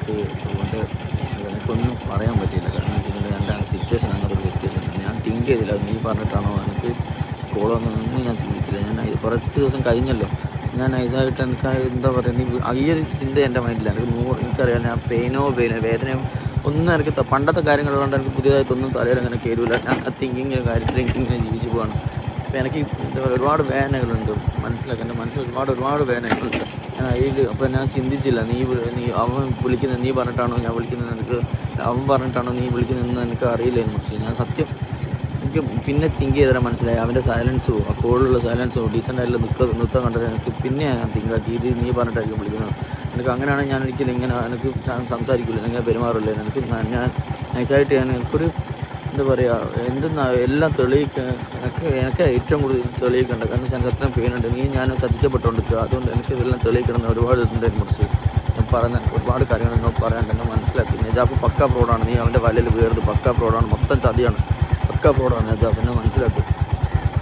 എനിക്ക് അതുകൊണ്ട് എനിക്കൊന്നും പറയാൻ പറ്റിയില്ല. കാരണം വെച്ചിട്ടുണ്ടെങ്കിൽ എൻ്റെ ആ സിറ്റുവേഷൻ അങ്ങനത്തെ ഒരു വ്യത്യാസം ഞാൻ തിങ്ക് ചെയ്തില്ല. നീ പറഞ്ഞിട്ടാണോ എനിക്ക് കോൾ വന്നതൊന്നും ഞാൻ ചിന്തിച്ചില്ല. ഞാൻ കുറച്ച് ദിവസം കഴിഞ്ഞല്ലോ, ഞാൻ ഇതായിട്ട് എനിക്ക് എന്താ പറയുക, നീ ഈ ഒരു ചിന്ത എൻ്റെ മൈൻഡില്ല. എനിക്കറിയാം ഞാൻ വേദനയോ ഒന്നും എനിക്ക് പണ്ടത്തെ കാര്യങ്ങളുകൊണ്ട് എനിക്ക് പുതിയതായിട്ടൊന്നും തലയിൽ അങ്ങനെ കയറില്ല. ഞാൻ ആ കാര്യത്തിൽ ഇങ്ങനെ ജീവിച്ചു പോവാണ്. അപ്പോൾ എനിക്ക് എന്താ പറയുക, ഒരുപാട് വേദനകളുണ്ട് മനസ്സിലാക്കി. എൻ്റെ മനസ്സിൽ ഒരുപാട് വേദനകളുണ്ട്. ഞാൻ അതിൽ അപ്പോൾ ഞാൻ ചിന്തിച്ചില്ല, അവൻ വിളിക്കുന്നത് നീ പറഞ്ഞിട്ടാണോ ഞാൻ വിളിക്കുന്നത്, എനിക്ക് അവൻ പറഞ്ഞിട്ടാണോ നീ വിളിക്കുന്നതെന്ന് എനിക്ക് അറിയില്ലായിരുന്നു. പക്ഷേ ഞാൻ സത്യം എനിക്ക് പിന്നെ തിങ്ക് ചെയ്താൽ മനസ്സിലായി. അവൻ്റെ സൈലൻസോ ആ കോളിലുള്ള സൈലൻസോ ഡീസൻ്റായിട്ടുള്ള നൃത്തം കണ്ടത് എനിക്ക് പിന്നെ ഞാൻ തിങ്കാക്കി, ഇത് നീ പറഞ്ഞിട്ടായിരിക്കും വിളിക്കുന്നത്. എനിക്ക് അങ്ങനെയാണ് ഞാൻ ഒരിക്കലും ഇങ്ങനെ എനിക്ക് സംസാരിക്കില്ല, ഇങ്ങനെ പെരുമാറില്ല. ഞാൻ നൈസായിട്ട് എനിക്കൊരു എന്താ പറയുക, എല്ലാം തെളിയിക്കാൻ എനിക്ക് ഏറ്റവും കൂടുതൽ തെളിയിക്കേണ്ടത്. കാരണം എനിക്ക് അത്രയും പെയിനുണ്ട്. ഞാൻ ചതിക്കപ്പെട്ടുകൊണ്ടിരിക്കുക. അതുകൊണ്ട് എനിക്ക് ഇതെല്ലാം തെളിയിക്കണം ഒരുപാട് ഇതുണ്ടായിരുന്നു. കുറച്ച് ഞാൻ പറഞ്ഞ ഒരുപാട് കാര്യങ്ങൾ നിങ്ങൾ പറയാണ്ട് എന്നെ മനസ്സിലാക്കി. നജാബ് പക്ക ഫ്രോഡാണ്. നീ അവൻ്റെ വലയിൽ വീഴുന്നത് പക്ക ഫ്രോഡാണ്, മൊത്തം ചതിയാണ്, പക്ക ഫ്രോഡാണ് നജാബ്, എന്നെ മനസ്സിലാക്കി.